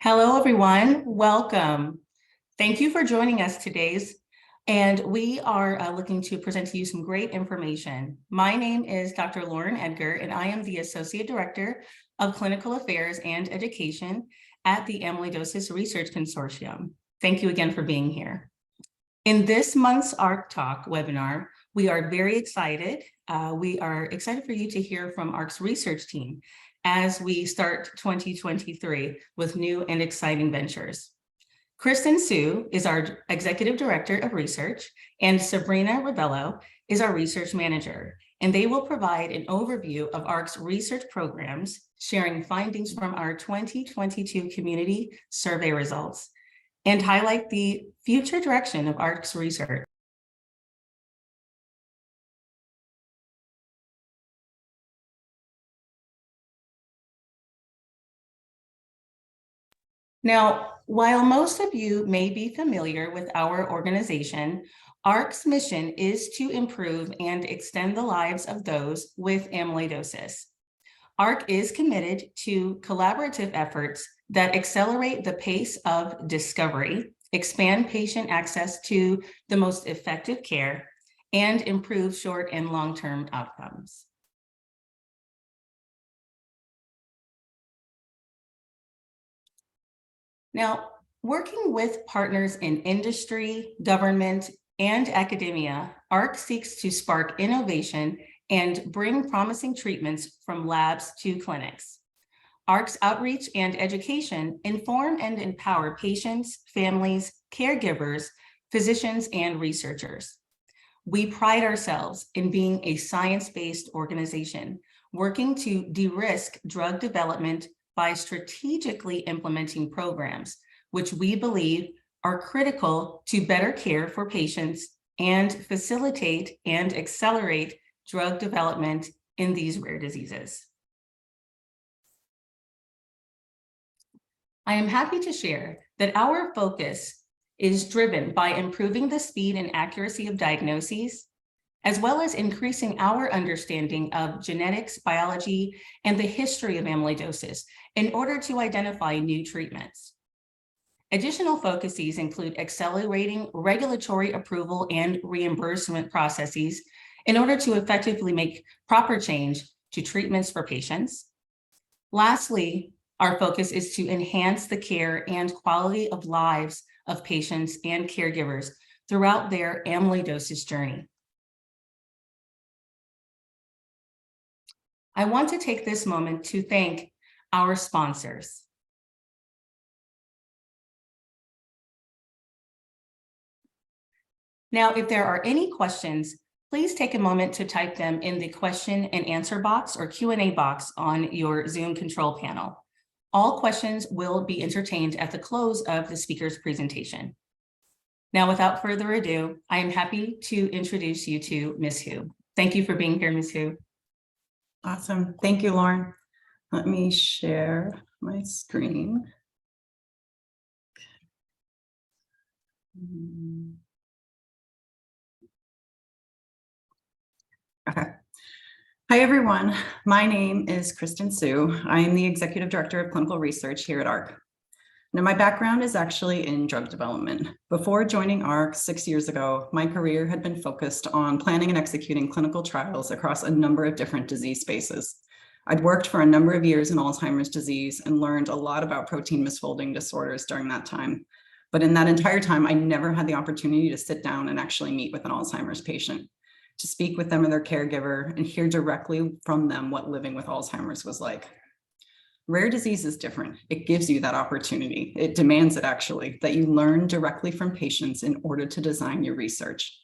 Hello, everyone. Welcome. Thank you for joining us today. And we are looking to present to you some great information. My name is Dr. Lauren Edgar, and I am the Associate Director of Clinical Affairs and Education at the Amyloidosis Research Consortium. Thank you again for being here. In this month's ARC Talk webinar, we are very excited. We are excited for you to hear from ARC's research team as we start 2023 with new and exciting ventures. Kristen Hsu is our Executive Director of Research, and Sabrina Rebello is our Research Manager, and they will provide an overview of ARC's research programs, sharing findings from our 2022 community survey results, and highlight the future direction of ARC's research. Now, while most of you may be familiar with our organization, ARC's mission is to improve and extend the lives of those with amyloidosis. ARC is committed to collaborative efforts that accelerate the pace of discovery, expand patient access to the most effective care, and improve short and long-term outcomes. Now, working with partners in industry, government, and academia, ARC seeks to spark innovation and bring promising treatments from labs to clinics. ARC's outreach and education inform and empower patients, families, caregivers, physicians, and researchers. We pride ourselves in being a science-based organization, working to de-risk drug development by strategically implementing programs, which we believe are critical to better care for patients and facilitate and accelerate drug development in these rare diseases. I am happy to share that our focus is driven by improving the speed and accuracy of diagnoses, as well as increasing our understanding of genetics, biology, and the history of amyloidosis in order to identify new treatments. Additional focuses include accelerating regulatory approval and reimbursement processes in order to effectively make proper change to treatments for patients. Lastly, our focus is to enhance the care and quality of lives of patients and caregivers throughout their amyloidosis journey. I want to take this moment to thank our sponsors. Now, if there are any questions, please take a moment to type them in the question and answer box or Q&A box on your Zoom control panel. All questions will be entertained at the close of the speaker's presentation. Now, without further ado, I am happy to introduce you to Ms. Hsu. Thank you for being here, Ms. Hsu. Awesome. Thank you, Lauren. Let me share my screen. Okay. Hi, everyone. My name is Kristen Hsu. I am the Executive Director of Clinical Research here at ARC. Now, my background is actually in drug development. Before joining ARC 6 years ago, my career had been focused on planning and executing clinical trials across a number of different disease spaces. I'd worked for a number of years in Alzheimer's disease and learned a lot about protein misfolding disorders during that time. But in that entire time, I never had the opportunity to sit down and actually meet with an Alzheimer's patient, to speak with them and their caregiver and hear directly from them what living with Alzheimer's was like. Rare disease is different. It gives you that opportunity. It demands it, actually, that you learn directly from patients in order to design your research.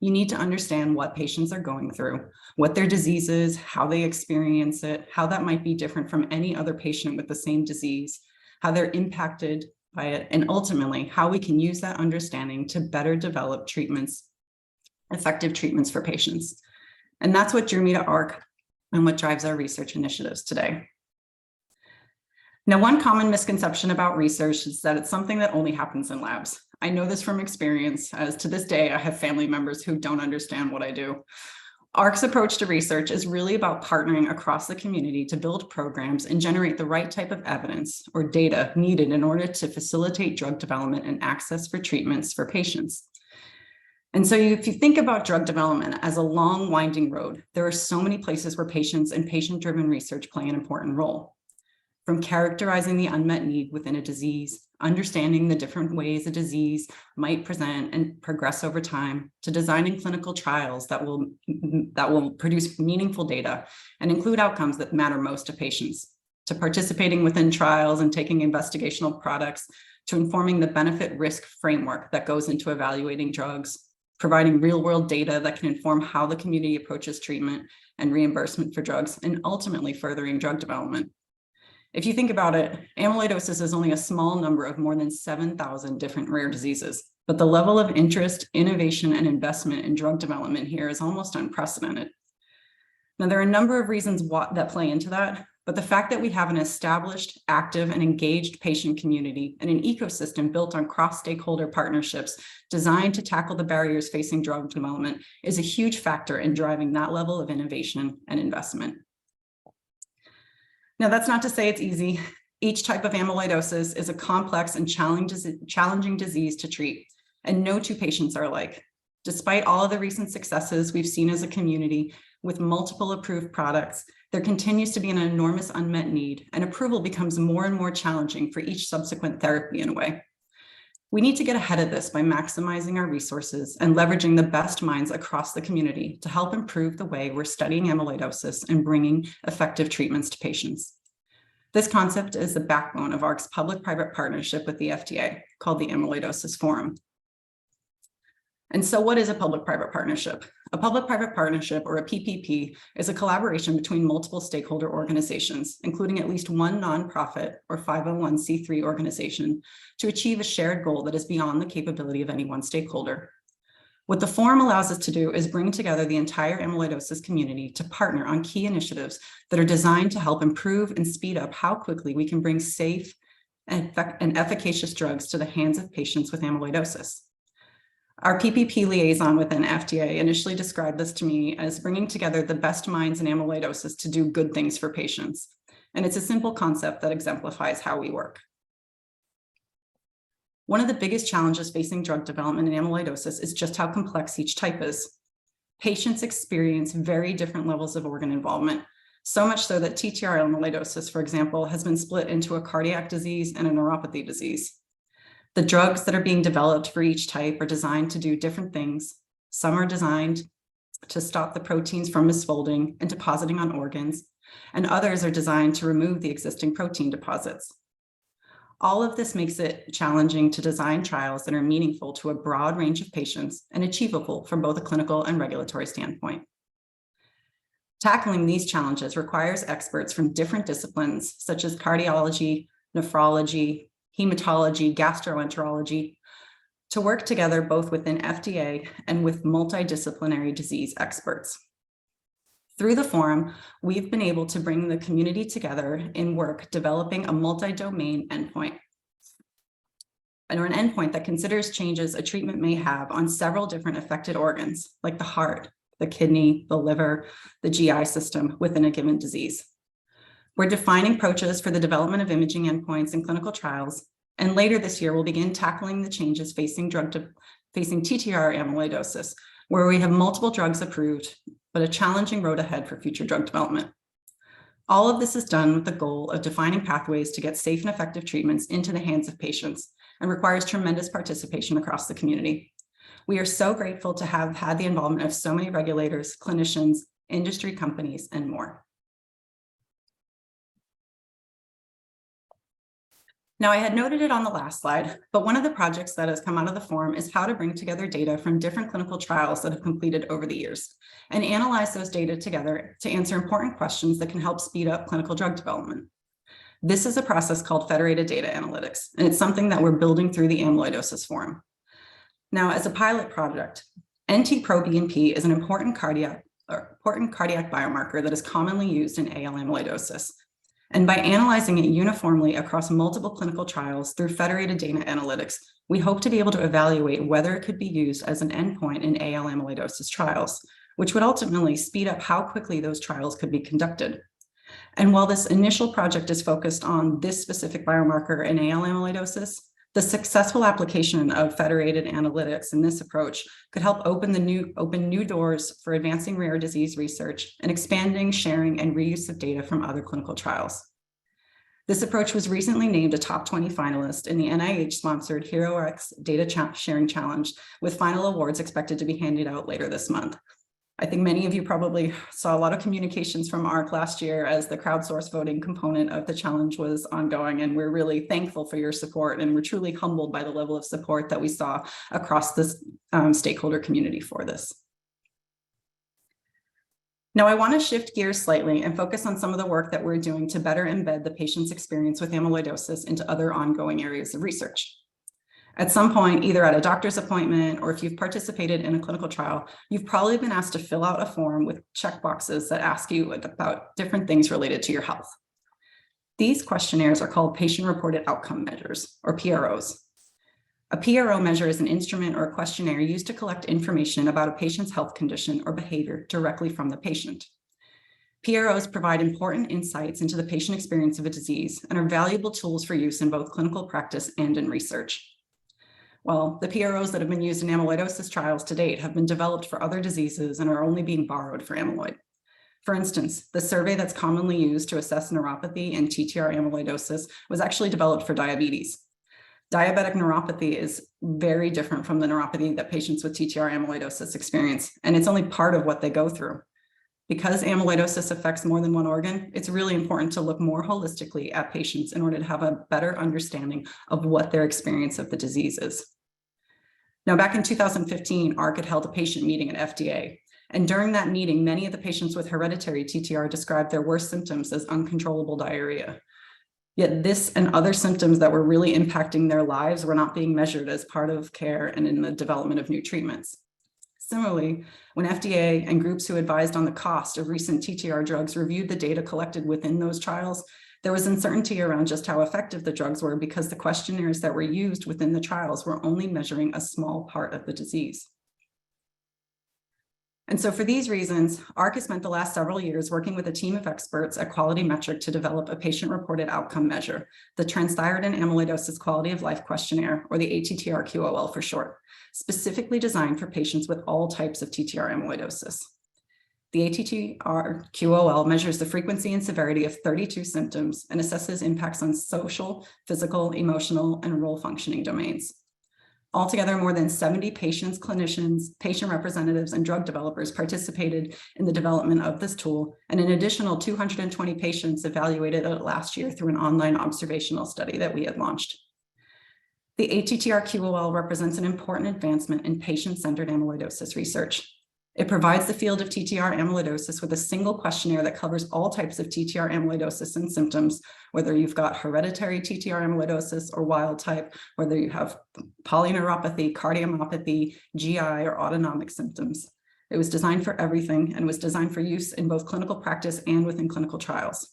You need to understand what patients are going through, what their disease is, how they experience it, how that might be different from any other patient with the same disease, how they're impacted by it, and ultimately how we can use that understanding to better develop treatments, effective treatments for patients. And that's what drew me to ARC and what drives our research initiatives today. Now, one common misconception about research is that it's something that only happens in labs. I know this from experience, as to this day, I have family members who don't understand what I do. ARC's approach to research is really about partnering across the community to build programs and generate the right type of evidence or data needed in order to facilitate drug development and access for treatments for patients. And so if you think about drug development as a long, winding road, there are so many places where patients and patient-driven research play an important role. From characterizing the unmet need within a disease, understanding the different ways a disease might present and progress over time, to designing clinical trials that will produce meaningful data and include outcomes that matter most to patients, to participating within trials and taking investigational products, to informing the benefit-risk framework that goes into evaluating drugs, providing real-world data that can inform how the community approaches treatment and reimbursement for drugs, and ultimately furthering drug development. If you think about it, amyloidosis is only a small number of more than 7,000 different rare diseases, but the level of interest, innovation, and investment in drug development here is almost unprecedented. Now, there are a number of reasons that play into that, but the fact that we have an established, active, and engaged patient community and an ecosystem built on cross-stakeholder partnerships designed to tackle the barriers facing drug development is a huge factor in driving that level of innovation and investment. Now, that's not to say it's easy. Each type of amyloidosis is a complex and challenging disease to treat, and no two patients are alike. Despite all of the recent successes we've seen as a community with multiple approved products, there continues to be an enormous unmet need, and approval becomes more and more challenging for each subsequent therapy in a way. We need to get ahead of this by maximizing our resources and leveraging the best minds across the community to help improve the way we're studying amyloidosis and bringing effective treatments to patients. This concept is the backbone of ARC's public-private partnership with the FDA, called the Amyloidosis Forum. And so what is a public-private partnership? A public-private partnership, or a PPP, is a collaboration between multiple stakeholder organizations, including at least one nonprofit or 501c3 organization, to achieve a shared goal that is beyond the capability of any one stakeholder. What the forum allows us to do is bring together the entire amyloidosis community to partner on key initiatives that are designed to help improve and speed up how quickly we can bring safe and efficacious drugs to the hands of patients with amyloidosis. Our PPP liaison within FDA initially described this to me as bringing together the best minds in amyloidosis to do good things for patients. And it's a simple concept that exemplifies how we work. One of the biggest challenges facing drug development in amyloidosis is just how complex each type is. Patients experience very different levels of organ involvement, so much so that TTR amyloidosis, for example, has been split into a cardiac disease and a neuropathy disease. The drugs that are being developed for each type are designed to do different things. Some are designed to stop the proteins from misfolding and depositing on organs, and others are designed to remove the existing protein deposits. All of this makes it challenging to design trials that are meaningful to a broad range of patients and achievable from both a clinical and regulatory standpoint. Tackling these challenges requires experts from different disciplines, such as cardiology, nephrology, hematology, gastroenterology, to work together both within FDA and with multidisciplinary disease experts. Through the forum, we've been able to bring the community together in work developing a multi-domain endpoint, or an endpoint that considers changes a treatment may have on several different affected organs, like the heart, the kidney, the liver, the GI system within a given disease. We're defining approaches for the development of imaging endpoints in clinical trials, and later this year, we'll begin tackling the changes facing TTR amyloidosis, where we have multiple drugs approved, but a challenging road ahead for future drug development. All of this is done with the goal of defining pathways to get safe and effective treatments into the hands of patients, and requires tremendous participation across the community. We are so grateful to have had the involvement of so many regulators, clinicians, industry companies, and more. Now, I had noted it on the last slide, but one of the projects that has come out of the forum is how to bring together data from different clinical trials that have completed over the years and analyze those data together to answer important questions that can help speed up clinical drug development. This is a process called federated data analytics, and it's something that we're building through the Amyloidosis Forum. Now, as a pilot project, NT-proBNP is an important cardiac biomarker that is commonly used in AL amyloidosis. And by analyzing it uniformly across multiple clinical trials through federated data analytics, we hope to be able to evaluate whether it could be used as an endpoint in AL amyloidosis trials, which would ultimately speed up how quickly those trials could be conducted. And while this initial project is focused on this specific biomarker in AL amyloidosis, the successful application of federated analytics in this approach could help open new doors for advancing rare disease research and expanding, sharing, and reuse of data from other clinical trials. This approach was recently named a top 20 finalist in the NIH-sponsored HeroX Data Sharing Challenge, with final awards expected to be handed out later this month. I think many of you probably saw a lot of communications from ARC last year as the crowdsourced voting component of the challenge was ongoing, and we're really thankful for your support, and we're truly humbled by the level of support that we saw across this stakeholder community for this. Now, I want to shift gears slightly and focus on some of the work that we're doing to better embed the patient's experience with amyloidosis into other ongoing areas of research. At some point, either at a doctor's appointment or if you've participated in a clinical trial, you've probably been asked to fill out a form with checkboxes that ask you about different things related to your health. These questionnaires are called patient-reported outcome measures, or PROs. A PRO measure is an instrument or a questionnaire used to collect information about a patient's health condition or behavior directly from the patient. PROs provide important insights into the patient experience of a disease and are valuable tools for use in both clinical practice and in research. Well, the PROs that have been used in amyloidosis trials to date have been developed for other diseases and are only being borrowed for amyloid. For instance, the survey that's commonly used to assess neuropathy and TTR amyloidosis was actually developed for diabetes. Diabetic neuropathy is very different from the neuropathy that patients with TTR amyloidosis experience, and it's only part of what they go through. Because amyloidosis affects more than one organ, it's really important to look more holistically at patients in order to have a better understanding of what their experience of the disease is. Now, back in 2015, ARC had held a patient meeting at FDA. And during that meeting, many of the patients with hereditary TTR described their worst symptoms as uncontrollable diarrhea. Yet this and other symptoms that were really impacting their lives were not being measured as part of care and in the development of new treatments. Similarly, when FDA and groups who advised on the cost of recent TTR drugs reviewed the data collected within those trials, there was uncertainty around just how effective the drugs were because the questionnaires that were used within the trials were only measuring a small part of the disease. And so for these reasons, ARC has spent the last several years working with a team of experts at Quality Metric to develop a patient-reported outcome measure, the Transthyretin Amyloidosis Quality of Life Questionnaire, or the ATTR-QOL for short, specifically designed for patients with all types of TTR amyloidosis. The ATTR-QOL measures the frequency and severity of 32 symptoms and assesses impacts on social, physical, emotional, and role functioning domains. Altogether, more than 70 patients, clinicians, patient representatives, and drug developers participated in the development of this tool, and an additional 220 patients evaluated it last year through an online observational study that we had launched. The ATTR-QOL represents an important advancement in patient-centered amyloidosis research. It provides the field of TTR amyloidosis with a single questionnaire that covers all types of TTR amyloidosis and symptoms, whether you've got hereditary TTR amyloidosis or wild type, whether you have polyneuropathy, cardiomyopathy, GI, or autonomic symptoms. It was designed for everything and was designed for use in both clinical practice and within clinical trials.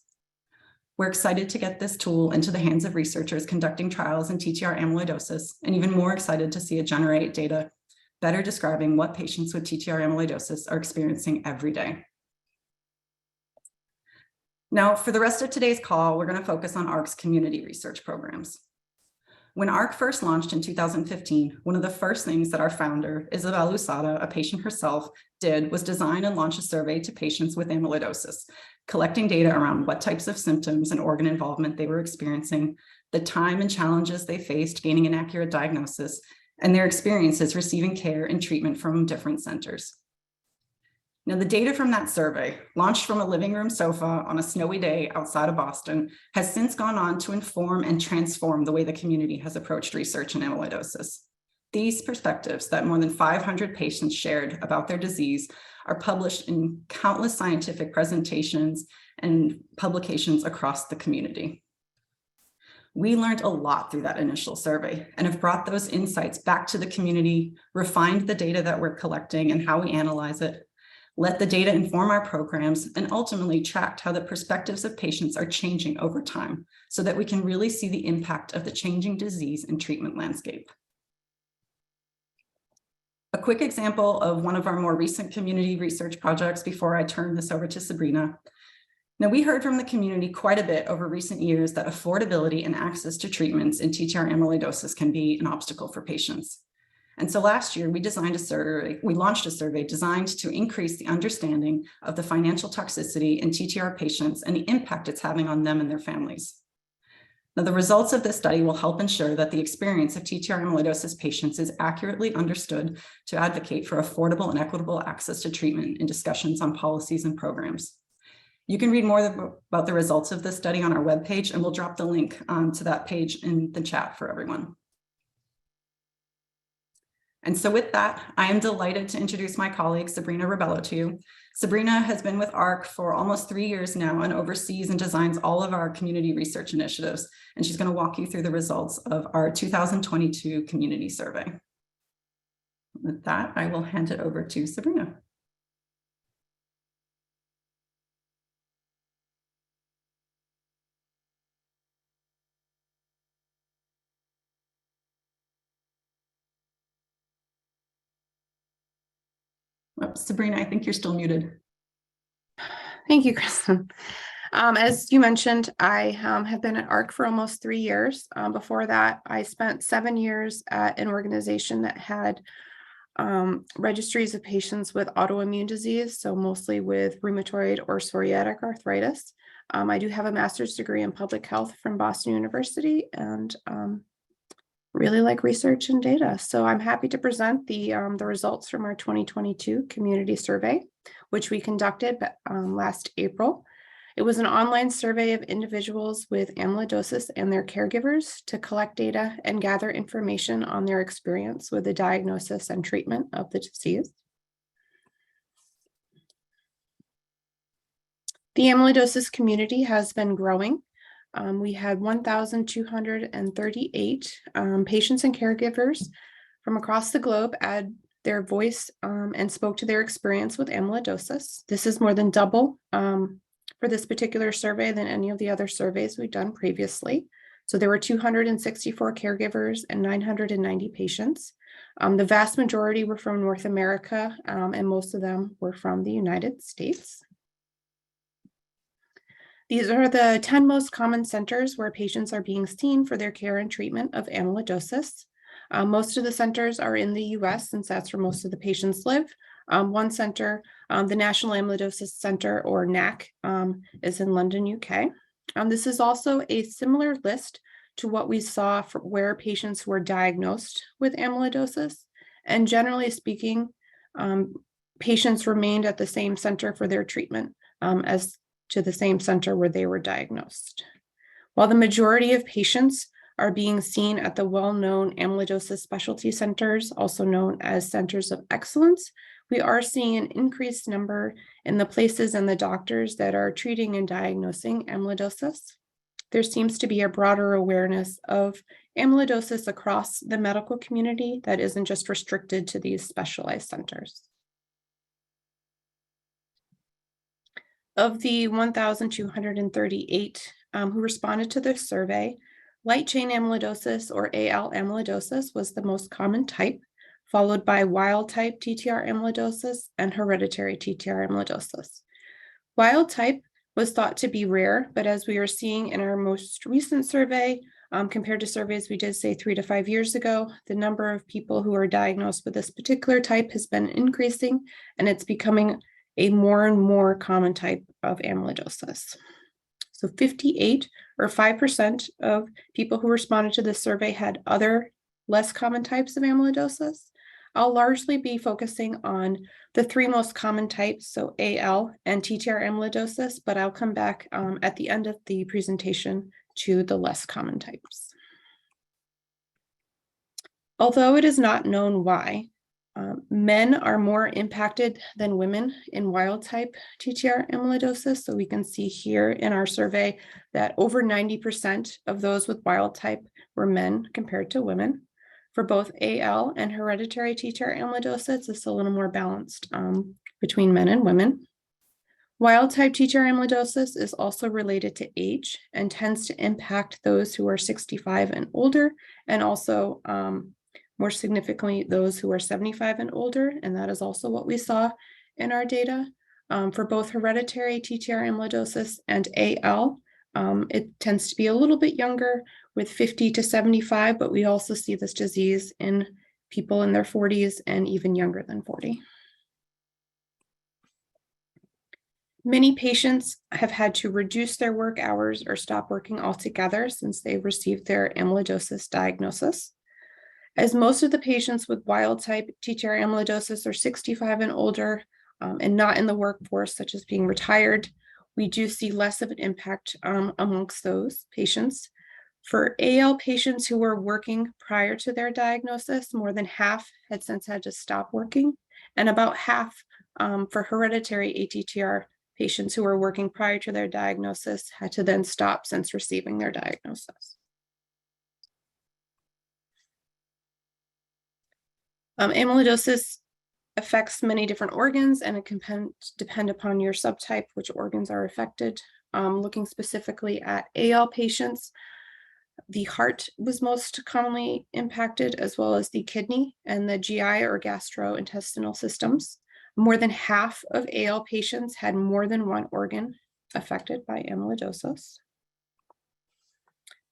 We're excited to get this tool into the hands of researchers conducting trials in TTR amyloidosis, and even more excited to see it generate data better describing what patients with TTR amyloidosis are experiencing every day. Now, for the rest of today's call, we're going to focus on ARC's community research programs. When ARC first launched in 2015, one of the first things that our founder, Isabel Lusada, a patient herself, did was design and launch a survey to patients with amyloidosis, collecting data around what types of symptoms and organ involvement they were experiencing, the time and challenges they faced gaining an accurate diagnosis, and their experiences receiving care and treatment from different centers. Now, the data from that survey, launched from a living room sofa on a snowy day outside of Boston, has since gone on to inform and transform the way the community has approached research in amyloidosis. These perspectives that more than 500 patients shared about their disease are published in countless scientific presentations and publications across the community. We learned a lot through that initial survey and have brought those insights back to the community, refined the data that we're collecting and how we analyze it, let the data inform our programs, and ultimately tracked how the perspectives of patients are changing over time so that we can really see the impact of the changing disease and treatment landscape. A quick example of one of our more recent community research projects before I turn this over to Sabrina. Now, we heard from the community quite a bit over recent years that affordability and access to treatments in TTR amyloidosis can be an obstacle for patients. And so last year, we launched a survey designed to increase the understanding of the financial toxicity in TTR patients and the impact it's having on them and their families. Now, the results of this study will help ensure that the experience of TTR amyloidosis patients is accurately understood to advocate for affordable and equitable access to treatment in discussions on policies and programs. You can read more about the results of this study on our webpage, and we'll drop the link to that page in the chat for everyone. And so with that, I am delighted to introduce my colleague, Sabrina Rebello, to you. Sabrina has been with ARC for almost 3 years now and oversees and designs all of our community research initiatives. And she's going to walk you through the results of our 2022 community survey. With that, I will hand it over to Sabrina. Oh, Sabrina, I think you're still muted. Thank you, Kristen. As you mentioned, I have been at ARC for almost 3 years. Before that, I spent 7 years at an organization that had registries of patients with autoimmune disease, so mostly with rheumatoid or psoriatic arthritis. I do have a master's degree in public health from Boston University and really like research and data. So I'm happy to present the results from our 2022 community survey, which we conducted last April. It was an online survey of individuals with amyloidosis and their caregivers to collect data and gather information on their experience with the diagnosis and treatment of the disease. The amyloidosis community has been growing. We had 1,238 patients and caregivers from across the globe add their voice and spoke to their experience with amyloidosis. This is more than double for this particular survey than any of the other surveys we've done previously. So there were 264 caregivers and 990 patients. The vast majority were from North America, and most of them were from the United States. These are the 10 most common centers where patients are being seen for their care and treatment of amyloidosis. Most of the centers are in the US, since that's where most of the patients live. One center, the National Amyloidosis Center, or NAC, is in London, UK. This is also a similar list to what we saw for where patients were diagnosed with amyloidosis. And generally speaking, patients remained at the same center for their treatment as to the same center where they were diagnosed. While the majority of patients are being seen at the well-known amyloidosis specialty centers, also known as centers of excellence, we are seeing an increased number in the places and the doctors that are treating and diagnosing amyloidosis. There seems to be a broader awareness of amyloidosis across the medical community that isn't just restricted to these specialized centers. Of the 1,238 who responded to this survey, light chain amyloidosis, or AL amyloidosis, was the most common type, followed by wild type TTR amyloidosis and hereditary TTR amyloidosis. Wild type was thought to be rare, but as we are seeing in our most recent survey, compared to surveys we did say 3 to 5 years ago, the number of people who are diagnosed with this particular type has been increasing, and it's becoming a more and more common type of amyloidosis. So 58 or 5% of people who responded to this survey had other less common types of amyloidosis. I'll largely be focusing on the 3 most common types, so AL and TTR amyloidosis, but I'll come back at the end of the presentation to the less common types. Although it is not known why, men are more impacted than women in wild type TTR amyloidosis. So we can see here in our survey that over 90% of those with wild type were men compared to women. For both AL and hereditary TTR amyloidosis, it's a little more balanced between men and women. Wild type TTR amyloidosis is also related to age and tends to impact those who are 65 and older, and also more significantly, those who are 75 and older, and that is also what we saw in our data. For both hereditary TTR amyloidosis and AL, it tends to be a little bit younger with 50 to 75, but we also see this disease in people in their 40s and even younger than 40. Many patients have had to reduce their work hours or stop working altogether since they received their amyloidosis diagnosis. As most of the patients with wild type TTR amyloidosis are 65 and older and not in the workforce, such as being retired, we do see less of an impact amongst those patients. For AL patients who were working prior to their diagnosis, more than half had since had to stop working, and about half for hereditary ATTR patients who were working prior to their diagnosis had to then stop since receiving their diagnosis. Amyloidosis affects many different organs, and it can depend upon your subtype, which organs are affected. Looking specifically at AL patients, the heart was most commonly impacted, as well as the kidney and the GI or gastrointestinal systems. More than half of AL patients had more than one organ affected by amyloidosis.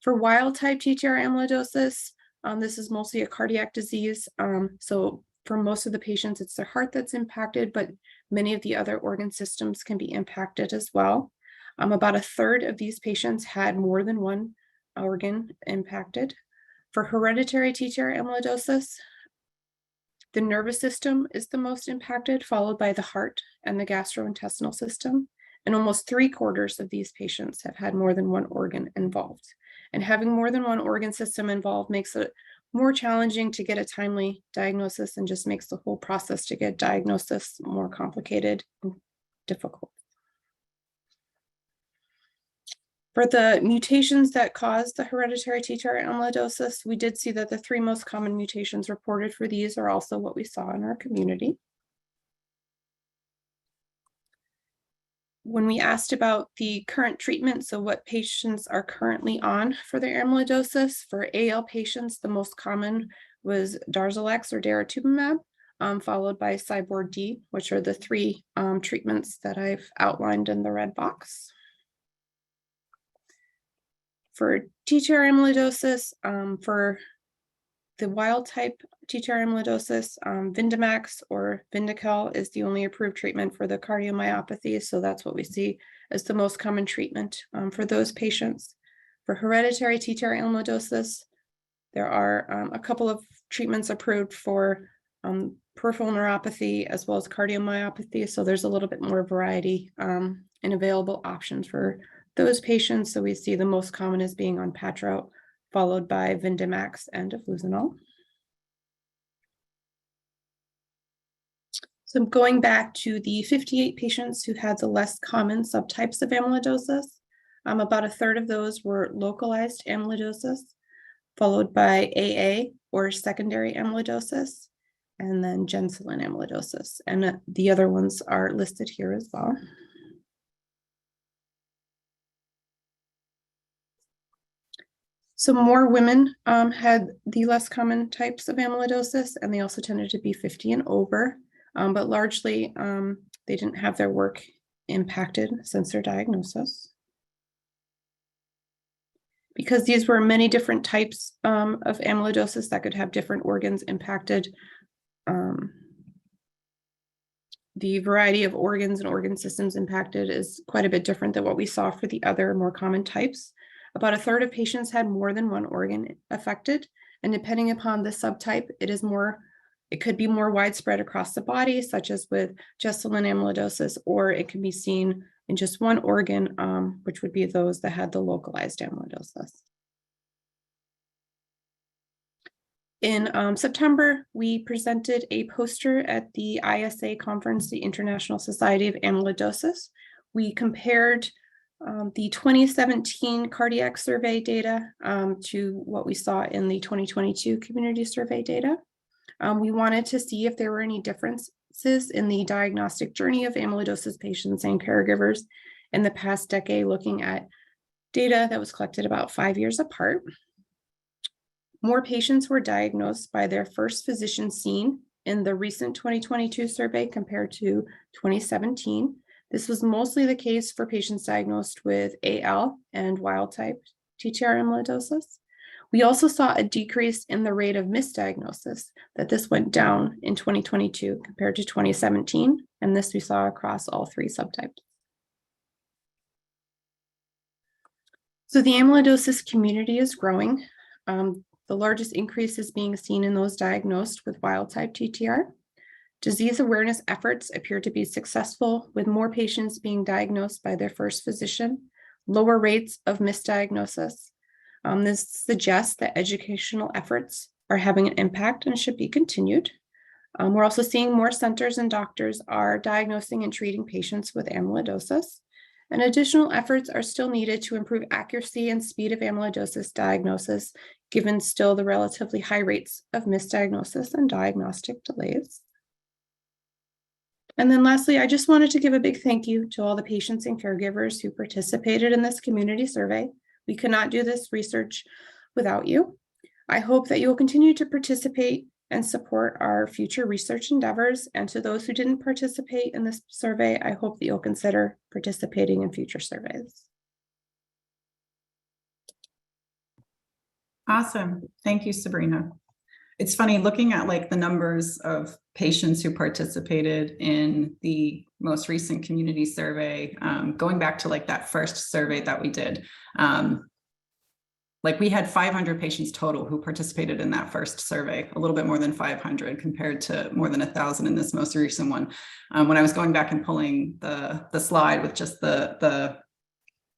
For wild type TTR amyloidosis, this is mostly a cardiac disease. So for most of the patients, it's their heart that's impacted, but many of the other organ systems can be impacted as well. About a third of these patients had more than one organ impacted. For hereditary TTR amyloidosis, the nervous system is the most impacted, followed by the heart and the gastrointestinal system. And almost 3/4 of these patients have had more than one organ involved. And having more than one organ system involved makes it more challenging to get a timely diagnosis and just makes the whole process to get diagnosis more complicated and difficult. For the mutations that cause the hereditary TTR amyloidosis, we did see that the 3 most common mutations reported for these are also what we saw in our community. When we asked about the current treatment, so what patients are currently on for their amyloidosis, for AL patients, the most common was Darzalex or daratumumab, followed by Cybord-D, which are the 3 treatments that I've outlined in the red box. For TTR amyloidosis, for the wild type TTR amyloidosis, Vyndamax or Vyndaqel is the only approved treatment for the cardiomyopathy. So that's what we see as the most common treatment for those patients. For hereditary TTR amyloidosis, there are a couple of treatments approved for peripheral neuropathy as well as cardiomyopathy. So there's a little bit more variety and available options for those patients. So we see the most common as being Onpattro, followed by Vyndamax and Deflusanol. So going back to the 58 patients who had the less common subtypes of amyloidosis, about a third of those were localized amyloidosis, followed by AA or secondary amyloidosis, and then Gentilan amyloidosis. And the other ones are listed here as well. So more women had the less common types of amyloidosis, and they also tended to be 50 and over, but largely they didn't have their work impacted since their diagnosis. Because these were many different types of amyloidosis that could have different organs impacted, the variety of organs and organ systems impacted is quite a bit different than what we saw for the other more common types. About a third of patients had more than one organ affected, and depending upon the subtype, it could be more widespread across the body, such as with Gentilan amyloidosis, or it can be seen in just one organ, which would be those that had the localized amyloidosis. In September, we presented a poster at the ISA conference, the International Society of Amyloidosis. We compared the 2017 cardiac survey data to what we saw in the 2022 community survey data. We wanted to see if there were any differences in the diagnostic journey of amyloidosis patients and caregivers in the past decade, looking at data that was collected about 5 years apart. More patients were diagnosed by their first physician seen in the recent 2022 survey compared to 2017. This was mostly the case for patients diagnosed with AL and wild-type TTR amyloidosis. We also saw a decrease in the rate of misdiagnosis, that this went down in 2022 compared to 2017, and this we saw across all three subtypes. So the amyloidosis community is growing. The largest increase is being seen in those diagnosed with wild-type TTR. Disease awareness efforts appear to be successful, with more patients being diagnosed by their first physician, lower rates of misdiagnosis. This suggests that educational efforts are having an impact and should be continued. We're also seeing more centers and doctors are diagnosing and treating patients with amyloidosis, and additional efforts are still needed to improve accuracy and speed of amyloidosis diagnosis, given still the relatively high rates of misdiagnosis and diagnostic delays. And then lastly, I just wanted to give a big thank you to all the patients and caregivers who participated in this community survey. We could not do this research without you. I hope that you will continue to participate and support our future research endeavors. And to those who didn't participate in this survey, I hope that you'll consider participating in future surveys. Awesome. Thank you, Sabrina. It's funny looking at like the numbers of patients who participated in the most recent community survey, going back to like that first survey that we did. Like we had 500 patients total who participated in that first survey, a little bit more than 500 compared to more than 1,000 in this most recent one. When I was going back and pulling the slide with just the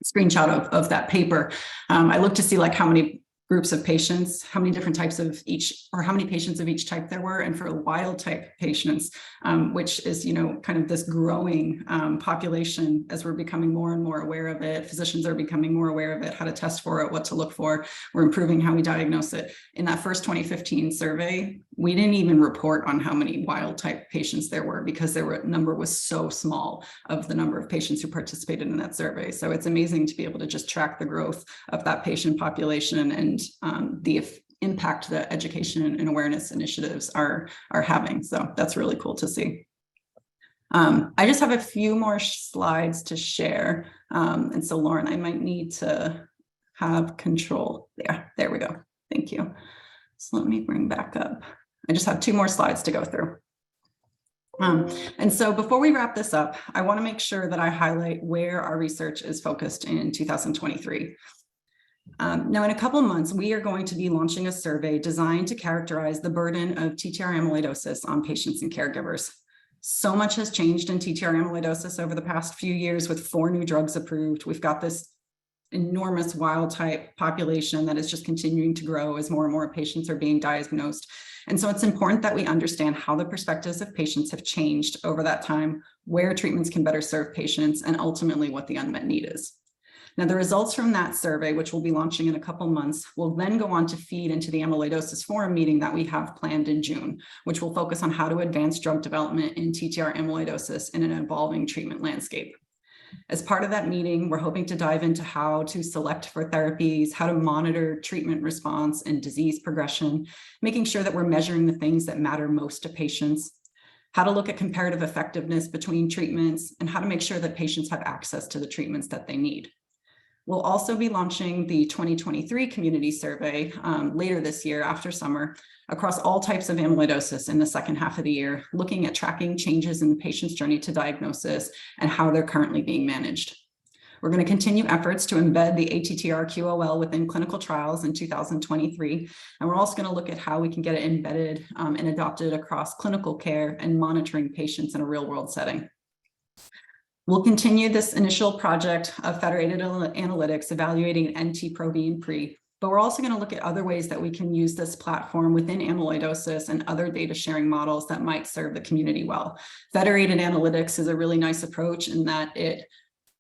screenshot of that paper, I looked to see like how many groups of patients, how many different types of each, or how many patients of each type there were. And for wild type patients, which is, you know, kind of this growing population as we're becoming more and more aware of it. Physicians are becoming more aware of it, how to test for it, what to look for. We're improving how we diagnose it. In that first 2015 survey, we didn't even report on how many wild type patients there were because the number was so small of the number of patients who participated in that survey. So it's amazing to be able to just track the growth of that patient population and the impact that education and awareness initiatives are having. So that's really cool to see. I just have a few more slides to share. And so Lauren, I might need to have control there. There we go. Thank you. So let me bring back up. I just have 2 more slides to go through. And so before we wrap this up, I want to make sure that I highlight where our research is focused in 2023. Now, in a couple of months, we are going to be launching a survey designed to characterize the burden of TTR amyloidosis on patients and caregivers. So much has changed in TTR amyloidosis over the past few years with 4 new drugs approved. We've got this enormous wild type population that is just continuing to grow as more and more patients are being diagnosed. And so it's important that we understand how the perspectives of patients have changed over that time, where treatments can better serve patients, and ultimately what the unmet need is. Now, the results from that survey, which we'll be launching in a couple months, will then go on to feed into the Amyloidosis Forum meeting that we have planned in June, which will focus on how to advance drug development in TTR amyloidosis in an evolving treatment landscape. As part of that meeting, we're hoping to dive into how to select for therapies, how to monitor treatment response and disease progression, making sure that we're measuring the things that matter most to patients, how to look at comparative effectiveness between treatments, and how to make sure that patients have access to the treatments that they need. We'll also be launching the 2023 community survey later this year after summer across all types of amyloidosis in the second half of the year, looking at tracking changes in the patient's journey to diagnosis and how they're currently being managed. We're going to continue efforts to embed the ATTR QOL within clinical trials in 2023. And we're also going to look at how we can get it embedded and adopted across clinical care and monitoring patients in a real-world setting. We'll continue this initial project of federated analytics, evaluating NT-proBNP, but we're also going to look at other ways that we can use this platform within amyloidosis and other data sharing models that might serve the community well. Federated analytics is a really nice approach in that it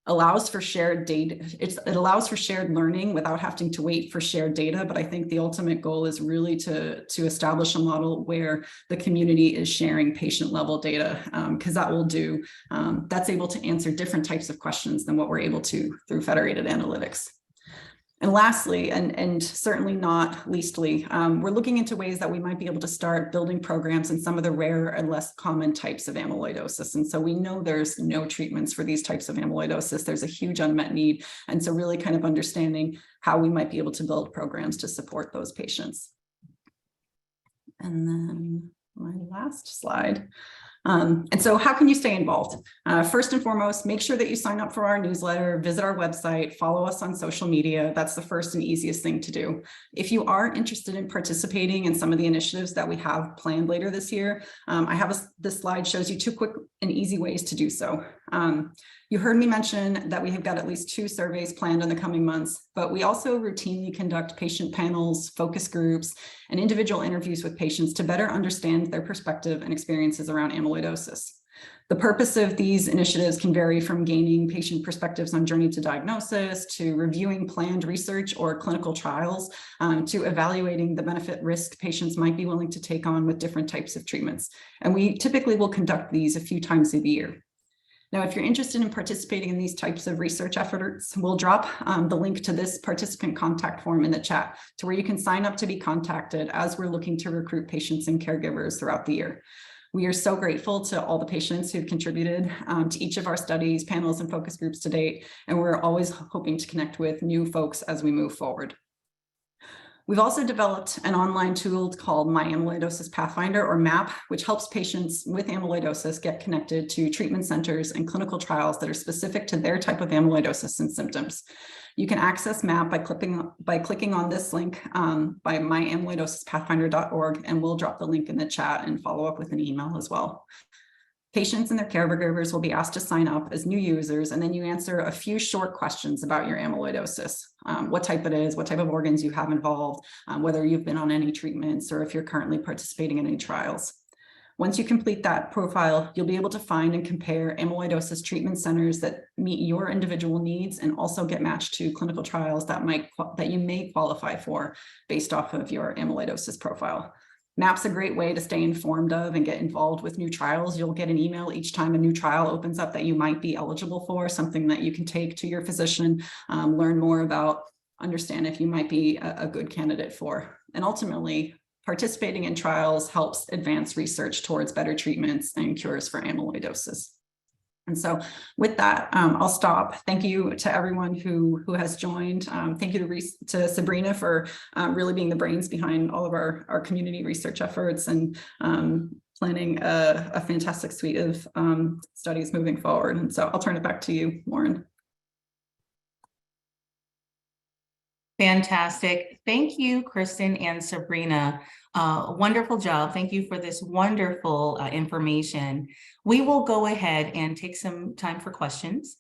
allows for shared data. It allows for shared learning without having to wait for shared data. But I think the ultimate goal is really to establish a model where the community is sharing patient level data, because that's able to answer different types of questions than what we're able to through federated analytics. And lastly, and certainly not leastly, we're looking into ways that we might be able to start building programs in some of the rare and less common types of amyloidosis. And so we know there's no treatments for these types of amyloidosis. There's a huge unmet need. And so really kind of understanding how we might be able to build programs to support those patients. And then my last slide. And so how can you stay involved? First and foremost, make sure that you sign up for our newsletter, visit our website, follow us on social media. That's the first and easiest thing to do. If you are interested in participating in some of the initiatives that we have planned later this year, this slide shows you 2 quick and easy ways to do so. You heard me mention that we have got at least 2 surveys planned in the coming months, but we also routinely conduct patient panels, focus groups, and individual interviews with patients to better understand their perspective and experiences around amyloidosis. The purpose of these initiatives can vary from gaining patient perspectives on journey to diagnosis, to reviewing planned research or clinical trials, to evaluating the benefit risk patients might be willing to take on with different types of treatments. And we typically will conduct these a few times a year. Now, if you're interested in participating in these types of research efforts, we'll drop the link to this participant contact form in the chat to where you can sign up to be contacted as we're looking to recruit patients and caregivers throughout the year. We are so grateful to all the patients who've contributed to each of our studies, panels, and focus groups to date, and we're always hoping to connect with new folks as we move forward. We've also developed an online tool called My Amyloidosis Pathfinder, or MAP, which helps patients with amyloidosis get connected to treatment centers and clinical trials that are specific to their type of amyloidosis and symptoms. You can access MAP by clicking on this link by myamyloidosispathfinder.org, and we'll drop the link in the chat and follow up with an email as well. Patients and their caregivers will be asked to sign up as new users, and then you answer a few short questions about your amyloidosis, what type it is, what type of organs you have involved, whether you've been on any treatments, or if you're currently participating in any trials. Once you complete that profile, you'll be able to find and compare amyloidosis treatment centers that meet your individual needs and also get matched to clinical trials that you may qualify for based off of your amyloidosis profile. MAP's a great way to stay informed of and get involved with new trials. You'll get an email each time a new trial opens up that you might be eligible for, something that you can take to your physician, learn more about, understand if you might be a good candidate for. And ultimately, participating in trials helps advance research towards better treatments and cures for amyloidosis. And so with that, I'll stop. Thank you to everyone who has joined. Thank you to Sabrina for really being the brains behind all of our community research efforts and planning a fantastic suite of studies moving forward. And so I'll turn it back to you, Lauren. Fantastic. Thank you, Kristen and Sabrina. Wonderful job. Thank you for this wonderful information. We will go ahead and take some time for questions.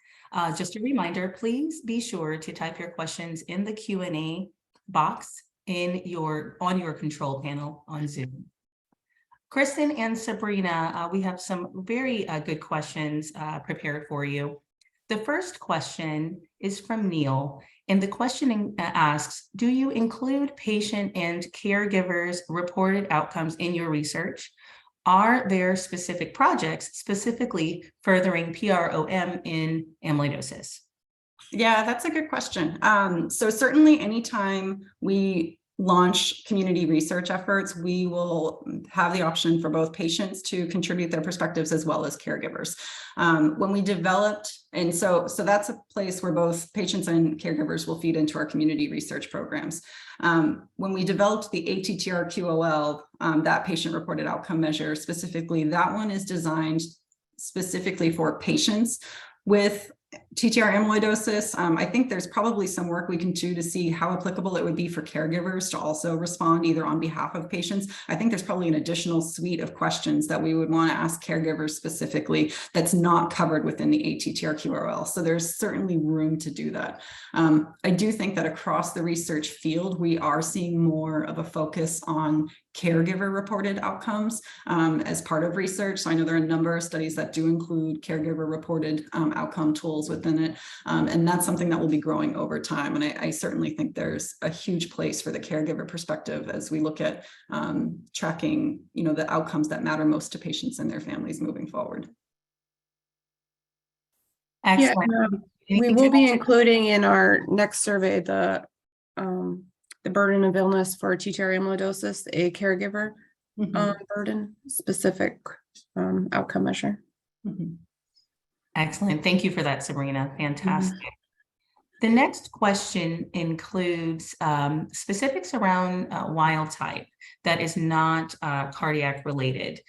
Just a reminder, please be sure to type your questions in the Q&A box on your control panel on Zoom. Kristen and Sabrina, we have some very good questions prepared for you. The first question is from Neil, and the question asks, do you include patient and caregivers' reported outcomes in your research? Are there specific projects specifically furthering PROM in amyloidosis? Yeah, that's a good question. So certainly anytime we launch community research efforts, we will have the option for both patients to contribute their perspectives as well as caregivers. When we developed, and so that's a place where both patients and caregivers will feed into our community research programs. When we developed the ATTR-QOL, that patient-reported outcome measure specifically, that one is designed specifically for patients with TTR amyloidosis. I think there's probably some work we can do to see how applicable it would be for caregivers to also respond either on behalf of patients. I think there's probably an additional suite of questions that we would want to ask caregivers specifically that's not covered within the ATTR-QOL. So there's certainly room to do that. I do think that across the research field, we are seeing more of a focus on caregiver reported outcomes as part of research. So I know there are a number of studies that do include caregiver reported outcome tools within it. And that's something that will be growing over time. And I certainly think there's a huge place for the caregiver perspective as we look at tracking, the outcomes that matter most to patients and their families moving forward. Excellent. Yeah, we will be including in our next survey the the burden of illness for TTR amyloidosis, a caregiver burden specific outcome measure. Excellent. Thank you for that, Sabrina. Fantastic. The next question includes specifics around wild type that is not cardiac related.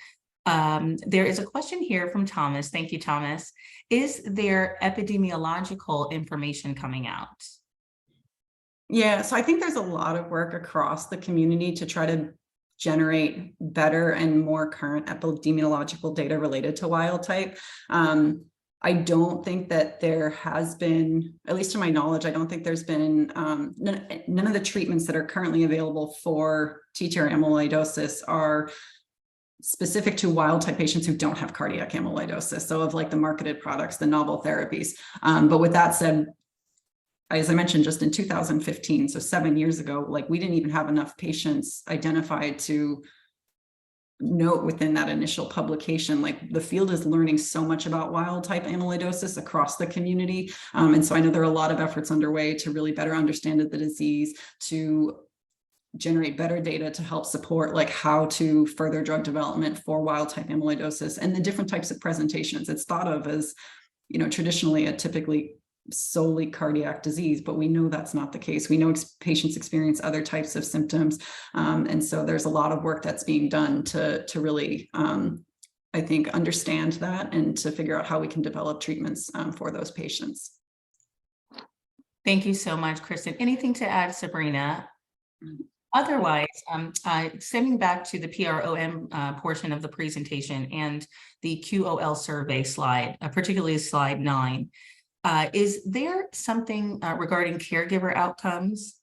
There is a question here from Thomas. Thank you, Thomas. Is there epidemiological information coming out? Yeah, so I think there's a lot of work across the community to try to generate better and more current epidemiological data related to wild type. I don't think that there has been, at least to my knowledge, I don't think there's been none of the treatments that are currently available for TTR amyloidosis are specific to wild type patients who don't have cardiac amyloidosis. So of like the marketed products, the novel therapies. But with that said, as I mentioned, just in 2015, so 7 years ago, like we didn't even have enough patients identified to note within that initial publication. Like the field is learning so much about wild type amyloidosis across the community. And so I know there are a lot of efforts underway to really better understand the disease, to generate better data to help support like how to further drug development for wild type amyloidosis and the different types of presentations. It's thought of as, you know, traditionally a typically solely cardiac disease, but we know that's not the case. We know patients experience other types of symptoms. And so there's a lot of work that's being done to really, I think, understand that and to figure out how we can develop treatments for those patients. Thank you so much, Kristen. Anything to add, Sabrina? Otherwise, stemming back to the PROM portion of the presentation and the QOL survey slide, particularly slide 9, is there something regarding caregiver outcomes?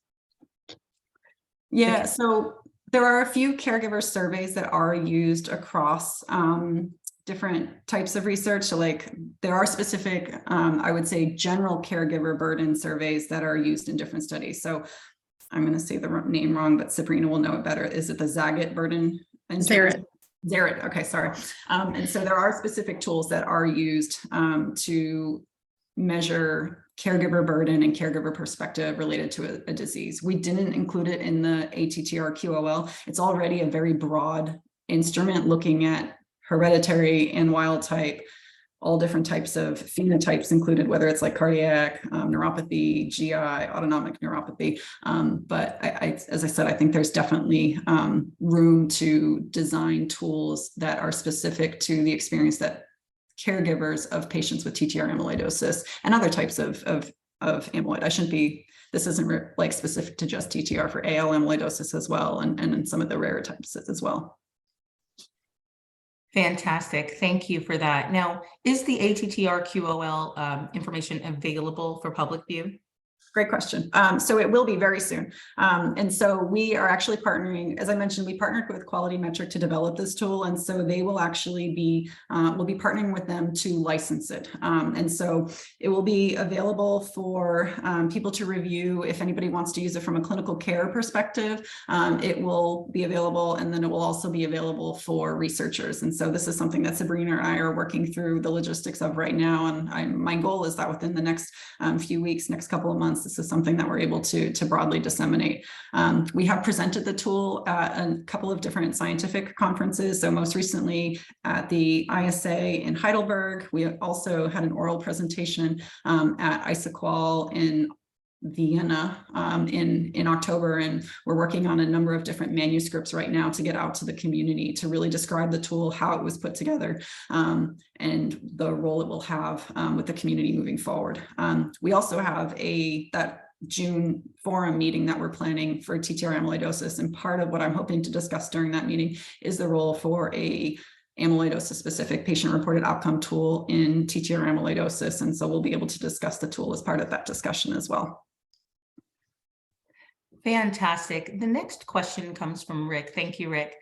Yeah, so there are a few caregiver surveys that are used across different types of research. So like there are specific, I would say, general caregiver burden surveys that are used in different studies. So I'm going to say the name wrong, but Sabrina will know it better. Is it the Zagat burden? Zarit. Zarit. Okay, sorry. And so there are specific tools that are used to measure caregiver burden and caregiver perspective related to a disease. We didn't include it in the ATTR QOL. It's already a very broad instrument looking at hereditary and wild type, all different types of phenotypes included, whether it's like cardiac, neuropathy, GI, autonomic neuropathy. But as I said, I think there's definitely room to design tools that are specific to the experience that caregivers of patients with TTR amyloidosis and other types of amyloid. This isn't like specific to just TTR, for AL amyloidosis as well, and some of the rarer types as well. Fantastic. Thank you for that. Now, is the ATTR QOL information available for public view? Great question. So it will be very soon. And so we are actually partnering, as I mentioned, we partnered with Quality Metric to develop this tool. And so they will actually be, we'll be partnering with them to license it. And so it will be available for people to review. If anybody wants to use it from a clinical care perspective, it will be available. And then it will also be available for researchers. And so this is something that Sabrina and I are working through the logistics of right now. And my goal is that within the next few weeks, next couple of months, this is something that we're able to broadly disseminate. We have presented the tool at a couple of different scientific conferences. So most recently at the ISA in Heidelberg, we also had an oral presentation at ISAQOL in Vienna in October, and we're working on a number of different manuscripts right now to get out to the community to really describe the tool, how it was put together, and the role it will have with the community moving forward. We also have that June forum meeting that we're planning for TTR amyloidosis, and part of what I'm hoping to discuss during that meeting is the role for a amyloidosis specific patient reported outcome tool in TTR amyloidosis, and so we'll be able to discuss the tool as part of that discussion as well. Fantastic. The next question comes from Rick. Thank you, Rick.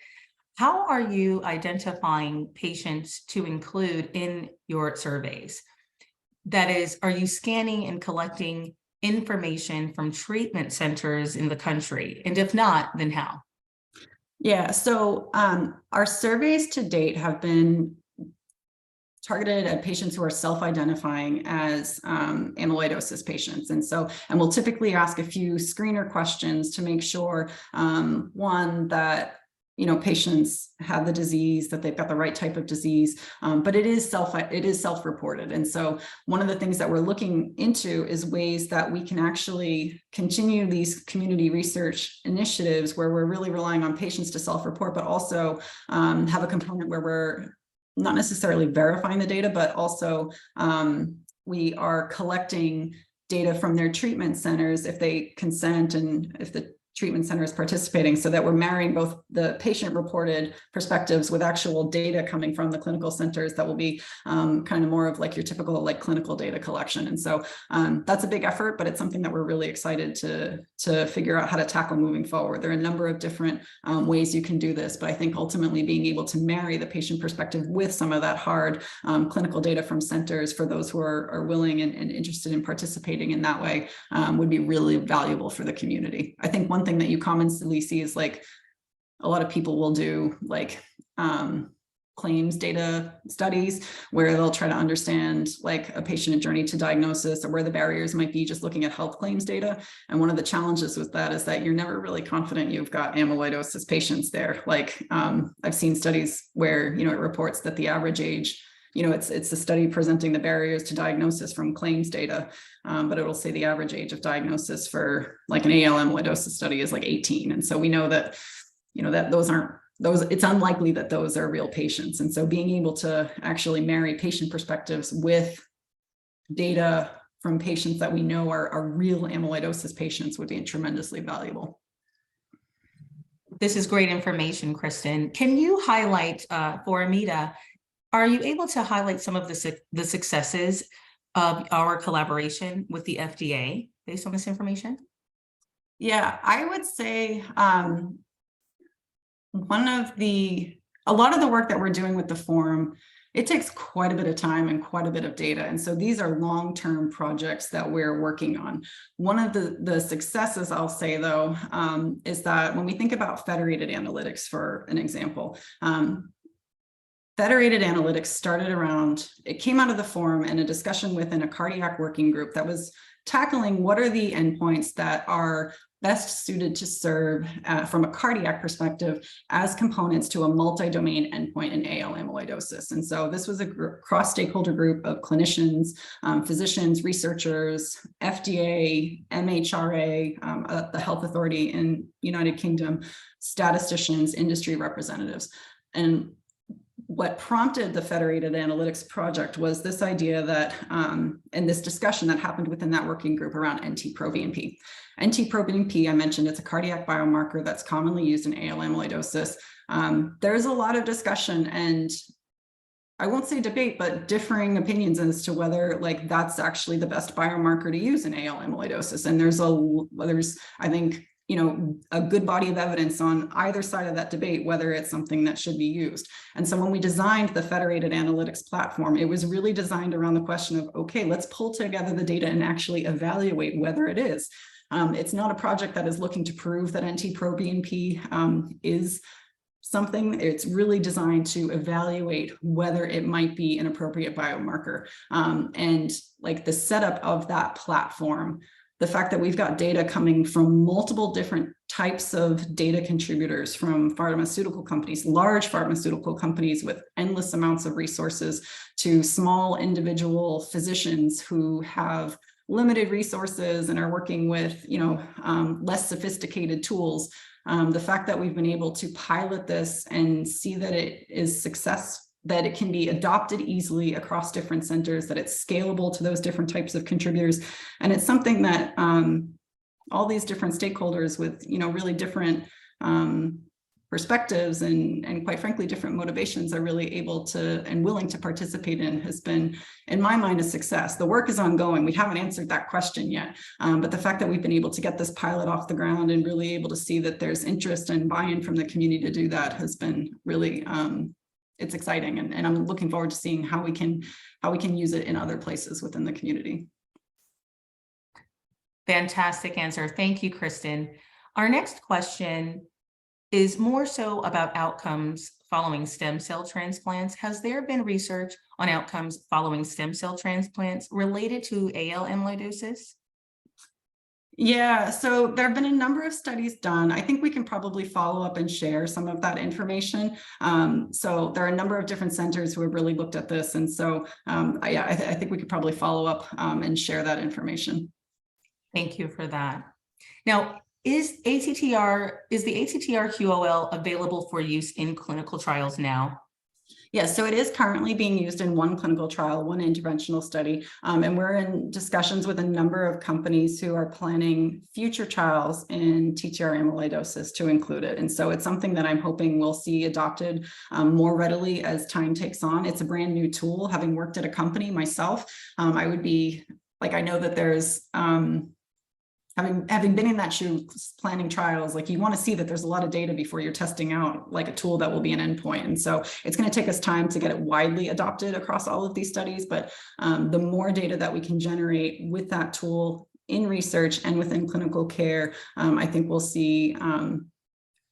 How are you identifying patients to include in your surveys? That is, are you scanning and collecting information from treatment centers in the country? And if not, then how? Yeah, so our surveys to date have been targeted at patients who are self-identifying as amyloidosis patients. And we'll typically ask a few screener questions to make sure, one, that patients have the disease, that they've got the right type of disease, but it is self-reported. And so one of the things that we're looking into is ways that we can actually continue these community research initiatives where we're really relying on patients to self-report, but also have a component where we're not necessarily verifying the data, but also we are collecting data from their treatment centers if they consent and if the treatment center is participating, so that we're marrying both the patient-reported perspectives with actual data coming from the clinical centers that will be kind of more of like your typical like clinical data collection. And so that's a big effort, but it's something that we're really excited to figure out how to tackle moving forward. There are a number of different ways you can do this, but I think ultimately being able to marry the patient perspective with some of that hard clinical data from centers for those who are willing and interested in participating in that way would be really valuable for the community. I think one thing that you commonly see is like a lot of people will do like claims data studies where they'll try to understand like a patient journey to diagnosis or where the barriers might be just looking at health claims data. And one of the challenges with that is that you're never really confident you've got amyloidosis patients there. Like I've seen studies where, it reports that the average age, it's a study presenting the barriers to diagnosis from claims data, but it'll say the average age of diagnosis for like an AL amyloidosis study is like 18. And so we know that, it's unlikely that those are real patients. And so being able to actually marry patient perspectives with data from patients that we know are real amyloidosis patients would be tremendously valuable. This is great information, Kristen. Can you highlight for Amita, are you able to highlight some of the successes of our collaboration with the FDA based on this information? Yeah, I would say a lot of the work that we're doing with the forum, it takes quite a bit of time and quite a bit of data. And so these are long-term projects that we're working on. One of the successes I'll say though, is that when we think about federated analytics, for an example, federated analytics started around, it came out of the forum and a discussion within a cardiac working group that was tackling what are the endpoints that are best suited to serve from a cardiac perspective as components to a multi-domain endpoint in AL amyloidosis. And so this was a cross-stakeholder group of clinicians, physicians, researchers, FDA, MHRA, the health authority in United Kingdom, statisticians, industry representatives. And what prompted the Federated Analytics project was this idea that, and this discussion that happened within that working group around NT-proBNP. NT-proBNP, I mentioned, it's a cardiac biomarker that's commonly used in AL amyloidosis. There's a lot of discussion and I won't say debate, but differing opinions as to whether like that's actually the best biomarker to use in AL amyloidosis. And there's I think, a good body of evidence on either side of that debate, whether it's something that should be used. And so when we designed the Federated Analytics platform, it was really designed around the question of, okay, let's pull together the data and actually evaluate whether it is. It's not a project that is looking to prove that NT-proBNP is something. It's really designed to evaluate whether it might be an appropriate biomarker. And like the setup of that platform, the fact that we've got data coming from multiple different types of data contributors, from pharmaceutical companies, large pharmaceutical companies with endless amounts of resources, to small individual physicians who have limited resources and are working with less sophisticated tools. The fact that we've been able to pilot this and see that it is successful, that it can be adopted easily across different centers, that it's scalable to those different types of contributors. And it's something that all these different stakeholders with, really different perspectives and quite frankly, different motivations are really able to and willing to participate in has been, in my mind, a success. The work is ongoing. We haven't answered that question yet. But the fact that we've been able to get this pilot off the ground and really able to see that there's interest and buy-in from the community to do that has been really, it's exciting, and I'm looking forward to seeing how we can use it in other places within the community. Fantastic answer. Thank you, Kristen. Our next question is more so about outcomes following stem cell transplants. Has there been research on outcomes following stem cell transplants related to AL amyloidosis? Yeah, so there have been a number of studies done. I think we can probably follow up and share some of that information. So there are a number of different centers who have really looked at this. And so I think we could probably follow up and share that information. Thank you for that. Now, is the ATTR QOL available for use in clinical trials now? Yes, so it is currently being used in one clinical trial, one interventional study, and we're in discussions with a number of companies who are planning future trials in TTR amyloidosis to include it. And so it's something that I'm hoping we'll see adopted more readily as time takes on. It's a brand new tool. Having worked at a company myself, I would be like, I know that there's having been in that shoe planning trials, like you want to see that there's a lot of data before you're testing out like a tool that will be an endpoint. And so it's going to take us time to get it widely adopted across all of these studies. But the more data that we can generate with that tool in research and within clinical care, I think we'll see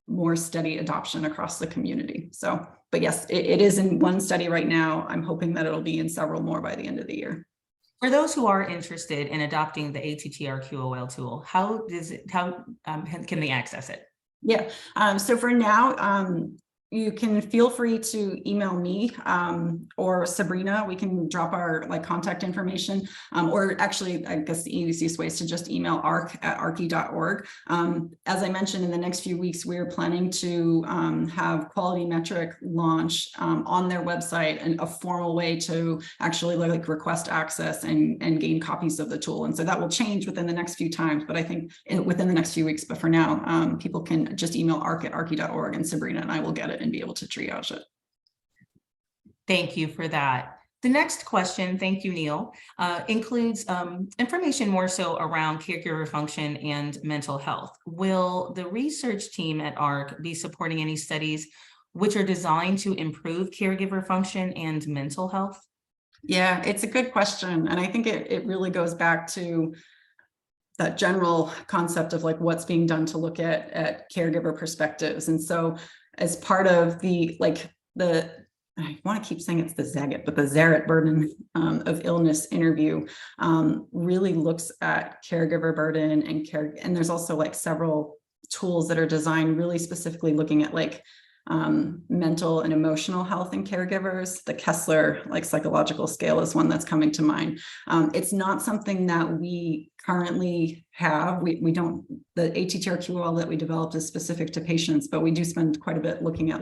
more steady adoption across the community. So, but yes, it is in one study right now. I'm hoping that it'll be in several more by the end of the year. For those who are interested in adopting the ATTR QOL tool, how can they access it? Yeah, so for now, you can feel free to email me or Sabrina. We can drop our contact information, or actually, I guess the easiest way is to just email arc@archi.org. As I mentioned, in the next few weeks, we're planning to have Quality Metric launch on their website and a formal way to actually request access and gain copies of the tool. And so that will change within the next few times, but I think within the next few weeks. But for now, people can just email arc@archi.org and Sabrina and I will get it and be able to triage it. Thank you for that. The next question, thank you, Neil, includes information more so around caregiver function and mental health. Will the research team at ARC be supporting any studies which are designed to improve caregiver function and mental health? Yeah, it's a good question. And I think it really goes back to that general concept of what's being done to look at caregiver perspectives. And so as part of I want to keep saying it's the ZAGIT, but the Zarit burden of illness interview really looks at caregiver burden and there's also several tools that are designed really specifically looking at mental and emotional health in caregivers. The Kessler psychological scale is one that's coming to mind. It's not something that we currently have. We don't, the ATTR QOL that we developed is specific to patients, but we do spend quite a bit looking at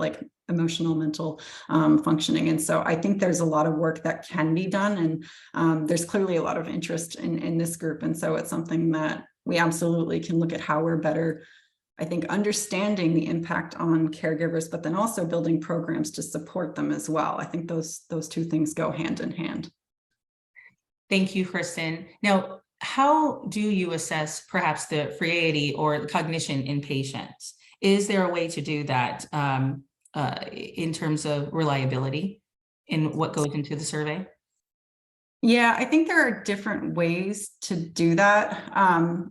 emotional, mental functioning. And so I think there's a lot of work that can be done. And there's clearly a lot of interest in this group. And so it's something that we absolutely can look at how we're better, I think, understanding the impact on caregivers, but then also building programs to support them as well. I think those two things go hand in hand. Thank you, Kristen. Now, how do you assess perhaps the frailty or the cognition in patients? Is there a way to do that in terms of reliability in what goes into the survey? Yeah, I think there are different ways to do that.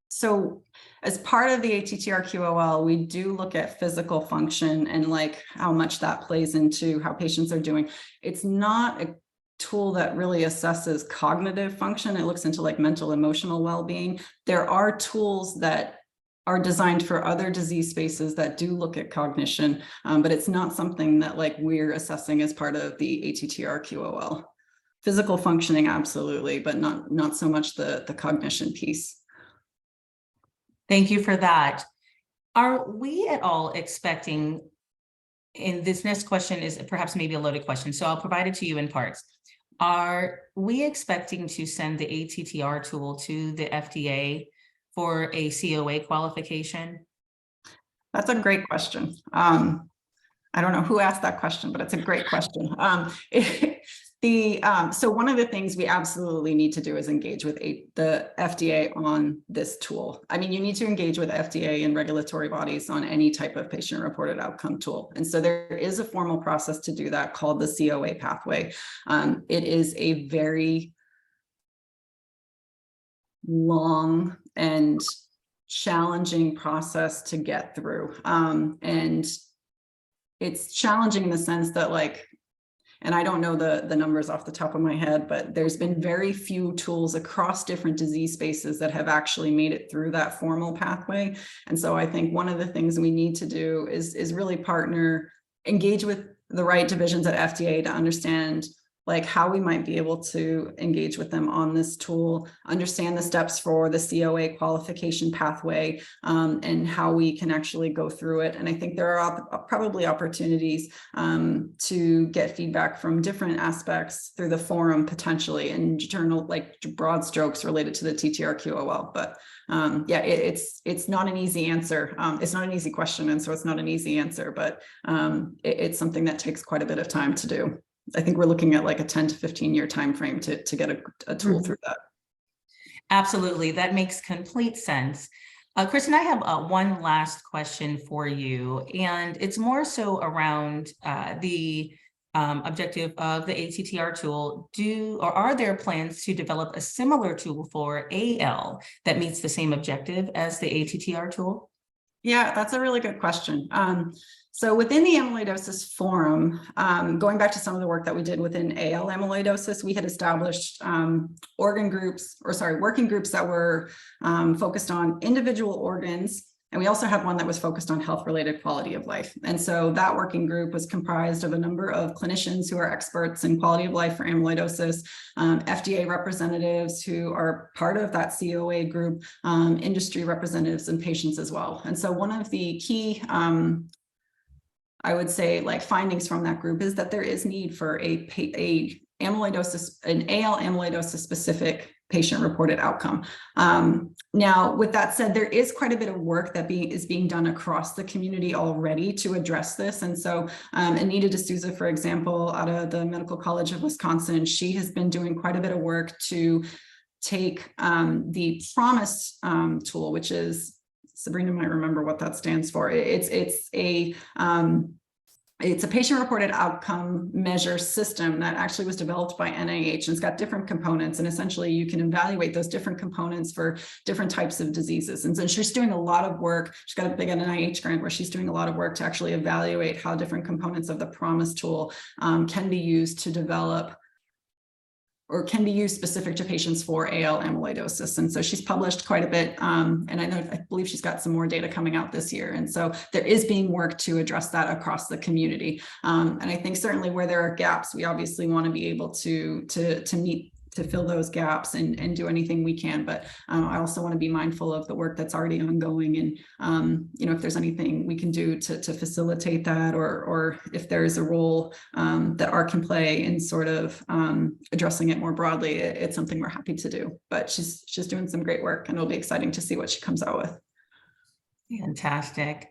So as part of the ATTR QOL, we do look at physical function and how much that plays into how patients are doing. It's not a tool that really assesses cognitive function. It looks into mental, emotional well-being. There are tools that are designed for other disease spaces that do look at cognition, but it's not something that we're assessing as part of the ATTR QOL. Physical functioning, absolutely, but not so much the cognition piece. Thank you for that. Are we at all expecting, and this next question is perhaps maybe a loaded question, so I'll provide it to you in parts. Are we expecting to send the ATTR tool to the FDA for a COA qualification? That's a great question. I don't know who asked that question, but it's a great question. So one of the things we absolutely need to do is engage with the FDA on this tool. I mean, you need to engage with FDA and regulatory bodies on any type of patient-reported outcome tool. And so there is a formal process to do that called the COA pathway. It is a very long and challenging process to get through. And it's challenging in the sense that, like, and I don't know the numbers off the top of my head, but there's been very few tools across different disease spaces that have actually made it through that formal pathway. And so I think one of the things we need to do is really engage with the right divisions at FDA to understand like how we might be able to engage with them on this tool, understand the steps for the COA qualification pathway, and how we can actually go through it. And I think there are probably opportunities to get feedback from different aspects through the forum potentially, and journal, like broad strokes related to the TTR-QOL. But yeah, it's not an easy answer. It's not an easy question, and so it's not an easy answer, but it's something that takes quite a bit of time to do. I think we're looking at like a 10 to 15 year time frame to get a tool through that. Absolutely, that makes complete sense. Kristen, I have one last question for you, and it's more so around the objective of the ATTR tool. Are there plans to develop a similar tool for AL that meets the same objective as the ATTR tool? Yeah, that's a really good question. So within the Amyloidosis Forum, going back to some of the work that we did within AL amyloidosis, we had established working groups that were focused on individual organs. And we also had one that was focused on health-related quality of life. And so that working group was comprised of a number of clinicians who are experts in quality of life for amyloidosis, FDA representatives who are part of that COA group, industry representatives, and patients as well. And so one of the key, I would say, like findings from that group is that there is need for an AL amyloidosis specific patient-reported outcome. Now, with that said, there is quite a bit of work that is being done across the community already to address this. And so Anita D'Souza, for example, out of the Medical College of Wisconsin, she has been doing quite a bit of work to take the PROMISE tool, which is, Sabrina might remember what that stands for. It's a patient-reported outcome measure system that actually was developed by NIH, and it's got different components, and essentially you can evaluate those different components for different types of diseases. And so she's doing a lot of work. She's got a big NIH grant where she's doing a lot of work to actually evaluate how different components of the PROMISE tool can be used to develop, or can be used specific to patients for AL amyloidosis. And so she's published quite a bit. And I believe she's got some more data coming out this year. And so there is being work to address that across the community. And I think certainly where there are gaps, we obviously want to be able to fill those gaps and do anything we can. But I also want to be mindful of the work that's already ongoing. And, if there's anything we can do to facilitate that, or if there's a role that ARC can play in sort of addressing it more broadly, it's something we're happy to do. But she's doing some great work, and it'll be exciting to see what she comes out with. Fantastic.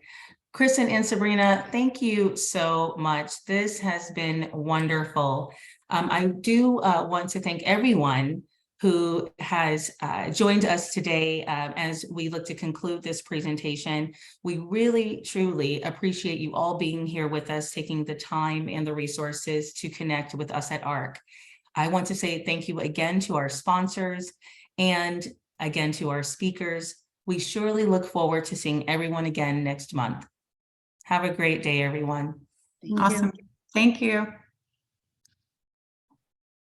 Kristen and Sabrina, thank you so much. This has been wonderful. I do want to thank everyone who has joined us today as we look to conclude this presentation. We really, truly appreciate you all being here with us, taking the time and the resources to connect with us at ARC. I want to say thank you again to our sponsors and again to our speakers. We surely look forward to seeing everyone again next month. Have a great day, everyone. Awesome. Thank you.